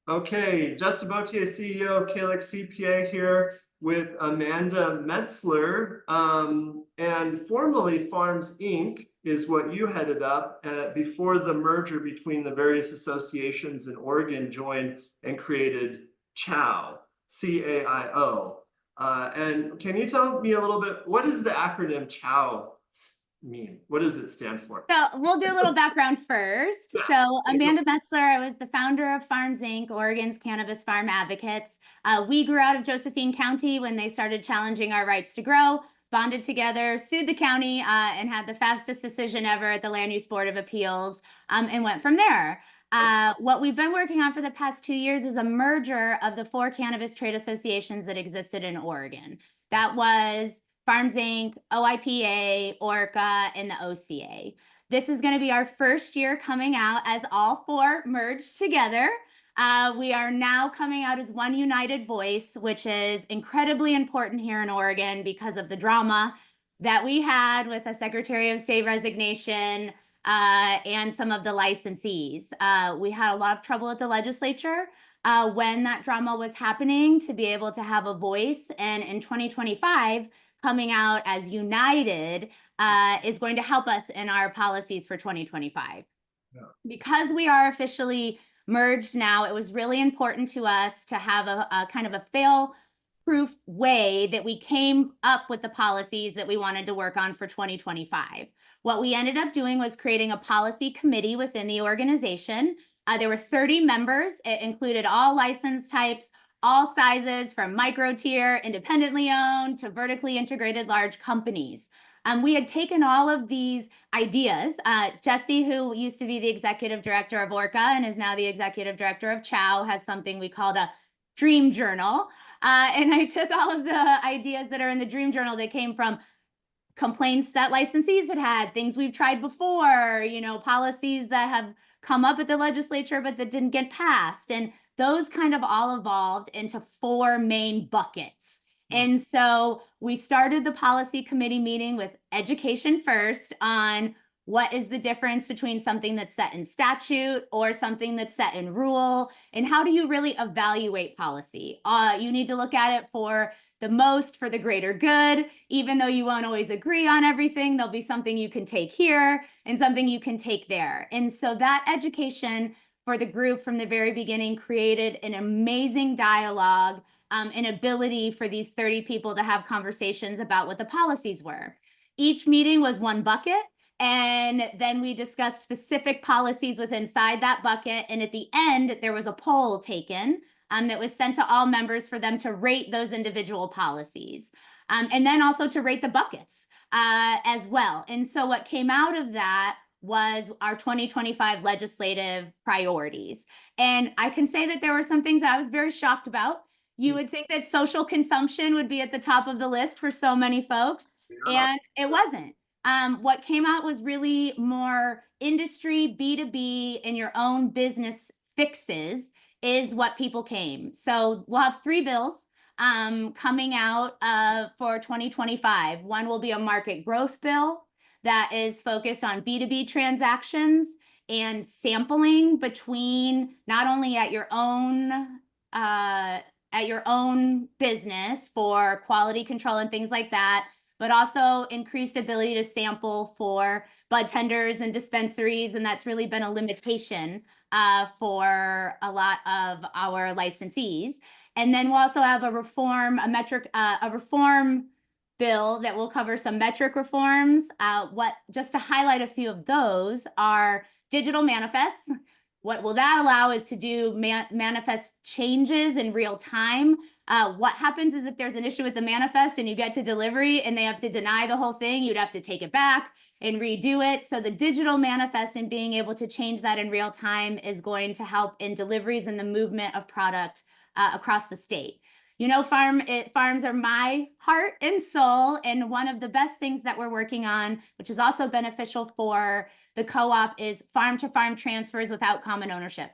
Okay, Justin Botillier, CEO of Calyx CPA here with Amanda Metzler. And formerly Farms Inc. is what you headed up before the merger between the various associations in Oregon joined and created CIAO, CAIO. And can you tell me a little bit, what does the acronym CIAO mean? What does it stand for? So we'll do a little background first. So Amanda Metzler, I was the founder of Farms Inc., Oregon's cannabis farm advocates. We grew out of Josephine County when they started challenging our rights to grow, bonded together, sued the county, and had the fastest decision ever at the Land Use Board of Appeals, and went from there. What we've been working on for the past 2 years is a merger of the 4 cannabis trade associations that existed in Oregon. That was Farms Inc., OIPA, ORCA, and the OCA. This is going to be our first year coming out as all 4 merged together. We are now coming out as one united voice, which is incredibly important here in Oregon because of the drama that we had with a Secretary of State resignation and some of the licensees. We had a lot of trouble at the legislature when that drama was happening to be able to have a voice. And in 2025, coming out as united is going to help us in our policies for 2025. Yeah. Because we are officially merged now, it was really important to us to have a kind of a fail-proof way that we came up with the policies that we wanted to work on for 2025. What we ended up doing was creating a policy committee within the organization. There were 30 members. It included all license types, all sizes, from micro tier, independently owned, to vertically integrated large companies. We had taken all of these ideas. Jesse, who used to be the executive director of ORCA and is now the executive director of CIAO, has something we called a dream journal. And I took all of the ideas that are in the dream journal that came from complaints that licensees had, things we've tried before, policies that have come up at the legislature but that didn't get passed. And those kind of all evolved into 4 main buckets. And so we started the policy committee meeting with education first on what is the difference between something that's set in statute or something that's set in rule, and how do you really evaluate policy? You need to look at it for the greater good. Even though you won't always agree on everything, there'll be something you can take here and something you can take there. And so that education for the group from the very beginning created an amazing dialogue, an ability for these 30 people to have conversations about what the policies were. Each meeting was one bucket, and then we discussed specific policies within inside that bucket. And at the end, there was a poll taken that was sent to all members for them to rate those individual policies, and then also to rate the buckets as well. And so what came out of that was our 2025 legislative priorities. And I can say that there were some things that I was very shocked about. You would think that social consumption would be at the top of the list for so many folks, and it wasn't. What came out was really more industry, B2B, and your own business fixes is what people came. So we'll have 3 bills coming out for 2025. One will be a market growth bill that is focused on B2B transactions and sampling between not only at your own business for quality control and things like that, but also increased ability to sample for bud tenders and dispensaries. And that's really been a limitation for a lot of our licensees. And then we'll also have a reform bill that will cover some metric reforms. Just to highlight a few of those are digital manifests. What will that allow is to do manifest changes in real time. What happens is if there's an issue with the manifest and you get to delivery and they have to deny the whole thing, you'd have to take it back and redo it. So the digital manifest and being able to change that in real time is going to help in deliveries and the movement of product across the state. Farms are my heart and soul, and one of the best things that we're working on, which is also beneficial for the co-op, is farm-to-farm transfers without common ownership.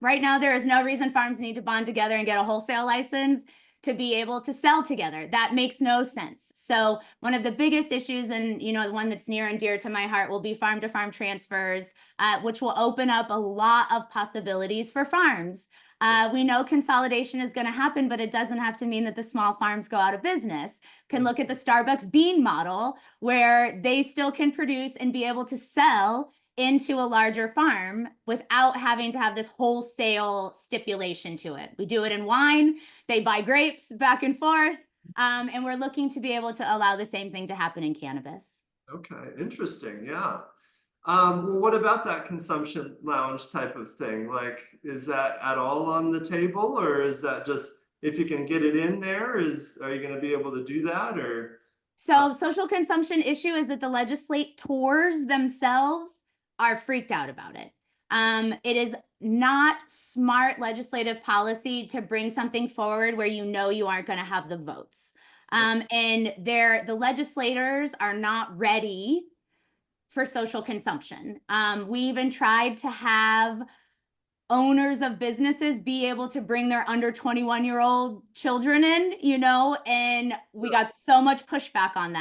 Right now, there is no reason farms need to bond together and get a wholesale license. to be able to sell together. That makes no sense. So one of the biggest issues, and the one that's near and dear to my heart, will be farm to farm transfers, which will open up a lot of possibilities for farms. We know consolidation is going to happen, but it doesn't have to mean that the small farms go out of business. Can look at the Starbucks bean model, where they still can produce and be able to sell into a larger farm without having to have this wholesale stipulation to it. We do it in wine. They buy grapes back and forth. And we're looking to be able to allow the same thing to happen in cannabis. Okay, interesting. Yeah. Well, what about that consumption lounge type of thing? Like, is that at all on the table, or is that just if you can get it in there, are you going to be able to do that, or? So social consumption issue is that the legislators themselves are freaked out about it. It is not smart legislative policy to bring something forward where you aren't going to have the votes. And the legislators are not ready for social consumption. We even tried to have owners of businesses be able to bring their under 21-year-old children in, and we got so much pushback on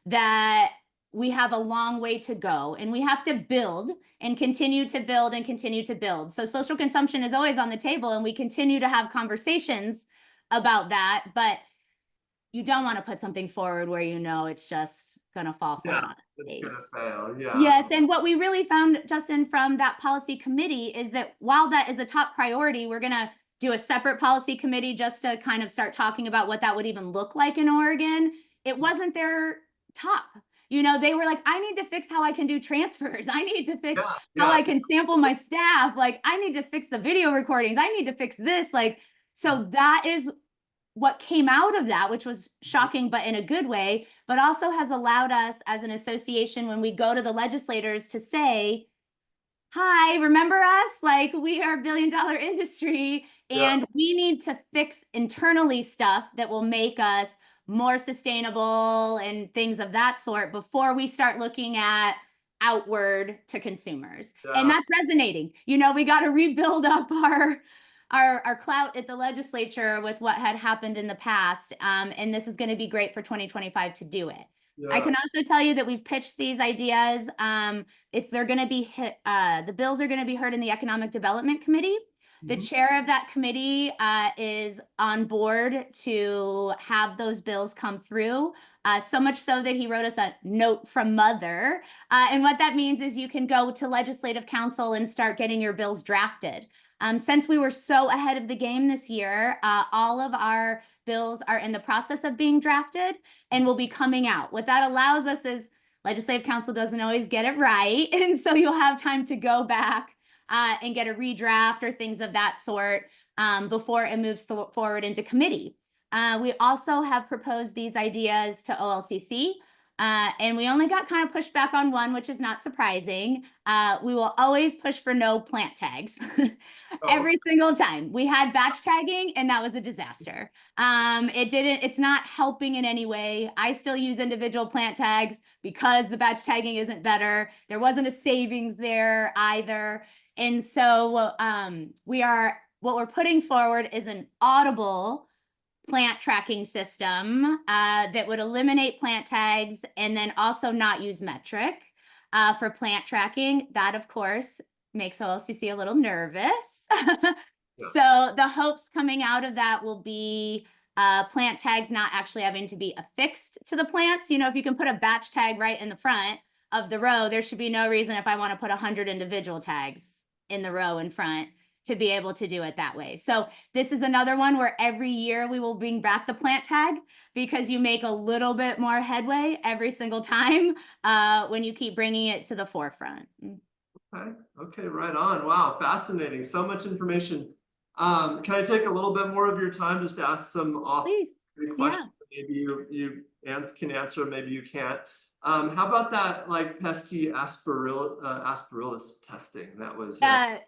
that we have a long way to go, and we have to build and continue to build and continue to build. So social consumption is always on the table, and we continue to have conversations about that, but you don't want to put something forward where it's just going to fall flat on its face. It's going to fail. Yeah. Yes, and what we really found, Justin, from that policy committee is that while that is a top priority, we're going to do a separate policy committee just to kind of start talking about what that would even look like in Oregon. It wasn't their top. They were like, I need to fix how I can do transfers. I need to fix how I can sample my staff. Like, I need to fix the video recordings. I need to fix this. So that is what came out of that, which was shocking, but in a good way, but also has allowed us as an association, when we go to the legislators, to say, hi, remember us? We are a billion-dollar industry, and we need to fix internally stuff that will make us more sustainable and things of that sort before we start looking at outward to consumers. And that's resonating. We got to rebuild up our clout at the legislature with what had happened in the past. And this is going to be great for 2025 to do it. I can also tell you that we've pitched these ideas. They're going to be the bills are going to be heard in the Economic Development Committee. The chair of that committee is on board to have those bills come through, so much so that he wrote us a note from mother. And what that means is you can go to legislative council and start getting your bills drafted. Since we were so ahead of the game this year, all of our bills are in the process of being drafted and will be coming out. What that allows us is legislative council doesn't always get it right. And so you'll have time to go back and get a redraft or things of that sort before it moves forward into committee. We also have proposed these ideas to OLCC. And we only got kind of pushed back on one, which is not surprising. We will always push for no plant tags every single time. We had batch tagging, and that was a disaster. It's not helping in any way. I still use individual plant tags because the batch tagging isn't better. There wasn't a savings there either. And so what we're putting forward is an audible plant tracking system that would eliminate plant tags and then also not use metric for plant tracking. That, of course, makes OLCC a little nervous. So the hopes coming out of that will be plant tags not actually having to be affixed to the plants. If you can put a batch tag right in the front of the row, there should be no reason if I want to put 100 individual tags in the row in front to be able to do it that way. So this is another one where every year we will bring back the plant tag, because you make a little bit more headway every single time when you keep bringing it to the forefront. Okay, right on. Wow, fascinating. So much information. Can I take a little bit more of your time just to ask some questions? Maybe you can answer, maybe you can't. How about that, pesky aspergillus testing that was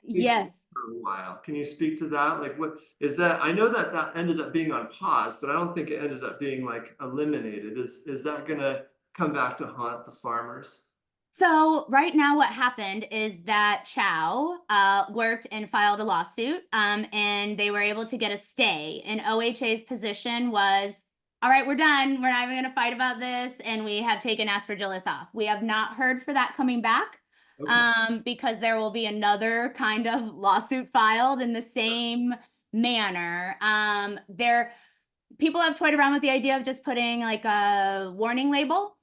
yes for a while? Can you speak to that? What is that? I know that ended up being on pause, but I don't think it ended up being eliminated. Is that going to come back to haunt the farmers? So right now what happened is that CIAO worked and filed a lawsuit, and they were able to get a stay. And OHA's position was, all right, we're done. We're not even going to fight about this. And we have taken aspergillus off. We have not heard for that coming back. Okay. Because there will be another kind of lawsuit filed in the same manner. People have toyed around with the idea of just putting like a warning label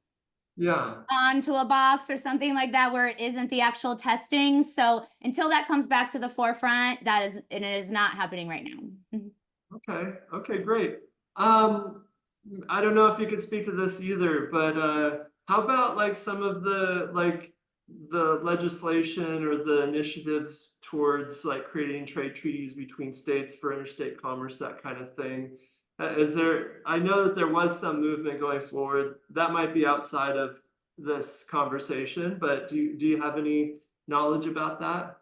Yeah. onto a box or something like that where it isn't the actual testing. So until that comes back to the forefront, it is not happening right now. Okay. Okay, great. I don't know if you could speak to this either, but how about like some of the legislation or the initiatives towards like creating trade treaties between states for interstate commerce, that kind of thing? I know that there was some movement going forward that might be outside of this conversation, but do you have any knowledge about that?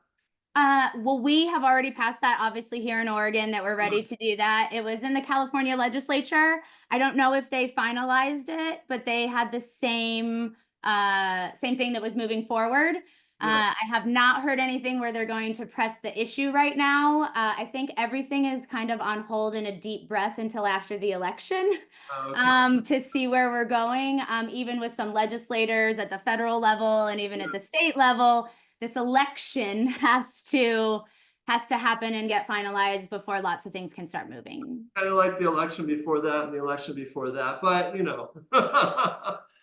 Well, we have already passed that, obviously, here in Oregon, that we're ready to do that. It was in the California legislature. I don't know if they finalized it, but they had the same thing that was moving forward. Yeah. I have not heard anything where they're going to press the issue right now. I think everything is kind of on hold in a deep breath until after the election. Okay. To see where we're going, even with some legislators at the federal level and even at the state level. This election has to happen and get finalized before lots of things can start moving. Kind of like the election before that and the election before that, but you know.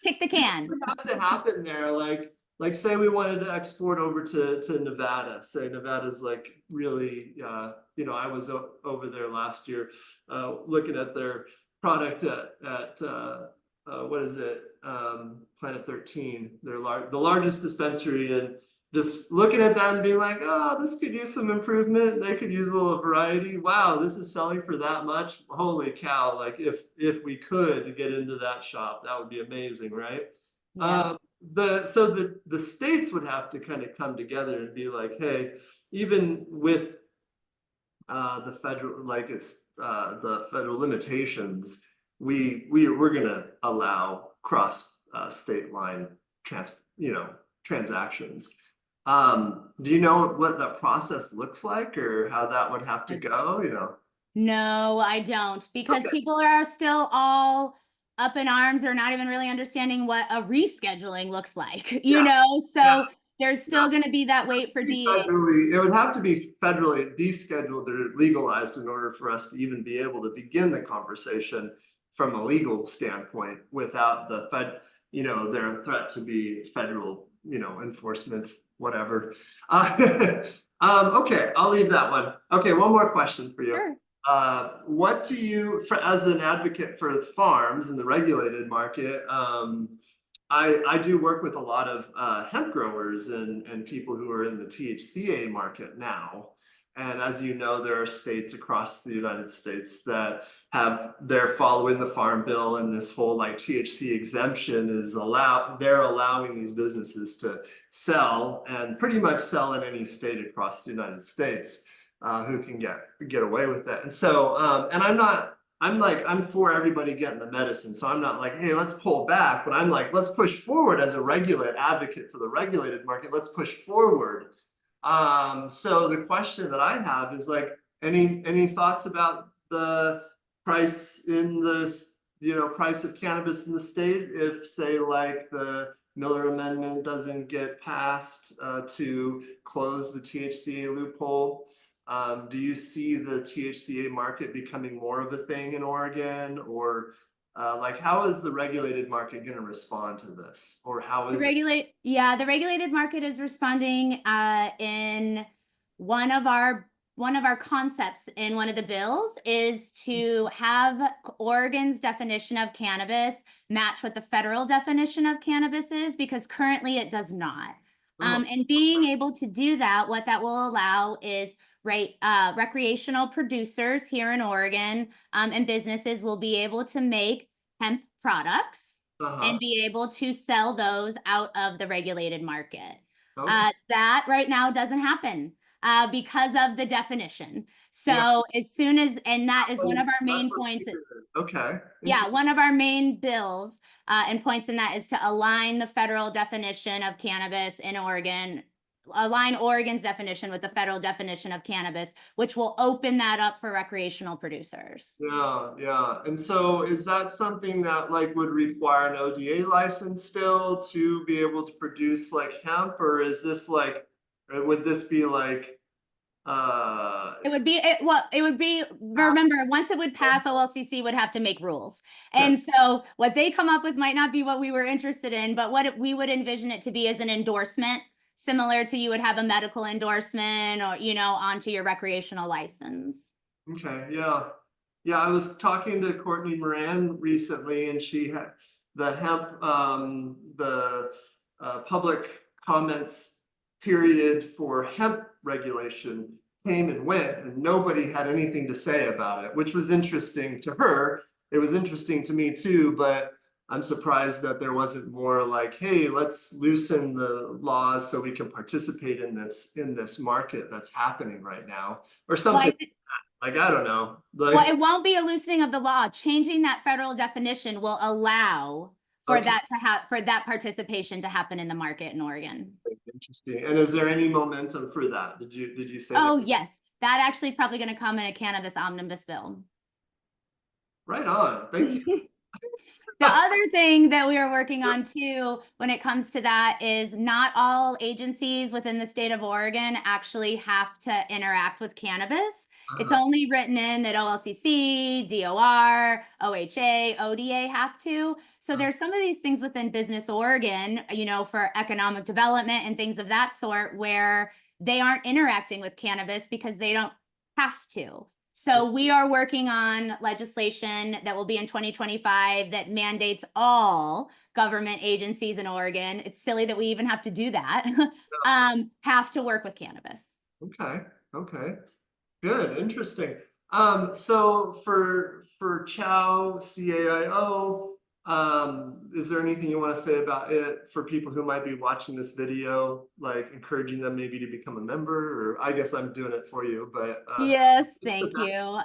Kick the can. What would have to happen there? Like say we wanted to export over to Nevada. Say Nevada's like really, I was over there last year, looking at their product at what is it? Planet 13. They're the largest dispensary, and just looking at that and being like, oh, this could use some improvement. They could use a little variety. Wow, this is selling for that much. Holy cow. Like if we could get into that shop, that would be amazing, right? Yeah. The states would have to kind of come together and be like, hey, even with the federal, like it's the federal limitations, we're gonna allow cross state line transactions. Do you know what that process looks like or how that would have to go, No, I don't, because Okay. people are still all up in arms or not even really understanding what a rescheduling looks like, Yeah. so there's still going to be that wait for DEA. It would have to be federally descheduled or legalized in order for us to even be able to begin the conversation from a legal standpoint without the their threat to be federal, enforcement, whatever. Okay, I'll leave that one. Okay, one more question for you. Sure. What do you, as an advocate for farms in the regulated market, I do work with a lot of hemp growers and people who are in the THCA market now. And as you know, there are states across the United States that they're following the Farm Bill, and this whole like THC exemption is they're allowing these businesses to sell and pretty much sell in any state across the United States, who can get away with it. And so, and I'm for everybody getting the medicine. So I'm not like, hey, let's pull back, but I'm like, let's push forward as a regulated advocate for the regulated market. Let's push forward. So the question that I have is like, any thoughts about the price in this, price of cannabis in the state if, say, like the Miller Amendment doesn't get passed to close the THCA loophole? Do you see the THCA market becoming more of a thing in Oregon, or like how is the regulated market going to respond to this, or how is the regulated market is responding in one of our concepts in one of the bills is to have Oregon's definition of cannabis match what the federal definition of cannabis is, because currently it does not. And being able to do that, what that will allow is recreational producers here in Oregon and businesses will be able to make hemp products and be able to sell those out of the regulated market. Okay. That right now doesn't happen. because of the definition. So as soon as, and that is one of our main points. Okay. Yeah, one of our main bills and points in that is to align the federal definition of cannabis in Oregon, align Oregon's definition with the federal definition of cannabis, which will open that up for recreational producers. Yeah. And so is that something that like would require an ODA license still to be able to produce like hemp, or is this like, would this be like it would be, remember, once it would pass, OLCC would have to make rules. And so what they come up with might not be what we were interested in, but what we would envision it to be is an endorsement, similar to you would have a medical endorsement or, you know, onto your recreational license. Okay, yeah, I was talking to Courtney Moran recently, and she had the hemp, public comments period for hemp regulation came and went, and nobody had anything to say about it, which was interesting to her. It was interesting to me too, but I'm surprised that there wasn't more like, hey, let's loosen the laws so we can participate in this market that's happening right now, or something. Like, I don't know. Like, well, it won't be a loosening of the law. Changing that federal definition will allow for that to have, for that participation to happen in the market in Oregon. Interesting. And is there any momentum for that? Did you say? Oh, yes. That actually is probably going to come in a cannabis omnibus bill. Right on. Thank you. The other thing that we are working on too, when it comes to that, is not all agencies within the state of Oregon actually have to interact with cannabis. It's only written in that OLCC, DOR, OHA, ODA have to. So there's some of these things within Business Oregon, you know, for economic development and things of that sort, where they aren't interacting with cannabis because they don't have to. So we are working on legislation that will be in 2025 that mandates all government agencies in Oregon. It's silly that we even have to do that. Have to work with cannabis. Okay. Good. Interesting. So for CIAO, is there anything you want to say about it for people who might be watching this video, like encouraging them maybe to become a member? Or I guess I'm doing it for you, but yes, thank you.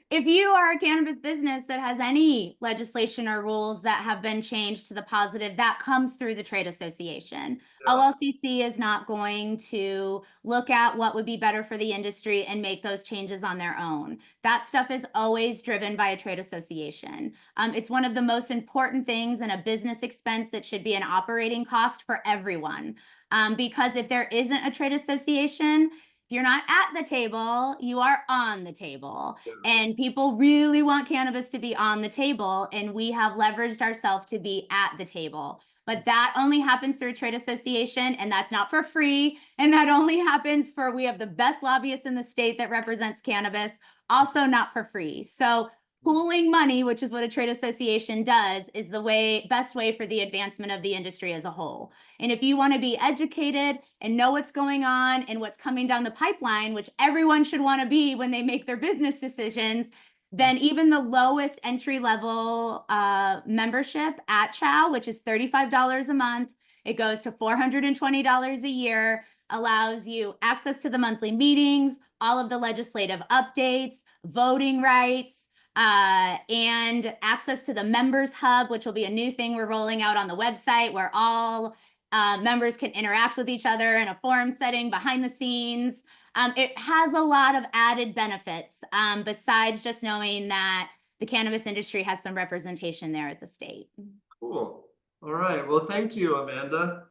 If you are a cannabis business that has any legislation or rules that have been changed to the positive, that comes through the trade association. OLCC is not going to look at what would be better for the industry and make those changes on their own. That stuff is always driven by a trade association. It's one of the most important things in a business expense that should be an operating cost for everyone. Because if there isn't a trade association, you're not at the table, you are on the table. And people really want cannabis to be on the table, and we have leveraged ourselves to be at the table. But that only happens through a trade association, and that's not for free. And that only happens for, we have the best lobbyists in the state that represents cannabis, also not for free. So pooling money, which is what a trade association does, is the best way for the advancement of the industry as a whole. And if you want to be educated and know what's going on and what's coming down the pipeline, which everyone should want to be when they make their business decisions, then even the lowest entry level membership at CHOW, which is $35 a month, it goes to $420 a year, allows you access to the monthly meetings, all of the legislative updates, voting rights, and access to the members hub, which will be a new thing we're rolling out on the website, where all members can interact with each other in a forum setting behind the scenes. It has a lot of added benefits besides just knowing that the cannabis industry has some representation there at the state. Cool. All right. Well, thank you, Amanda.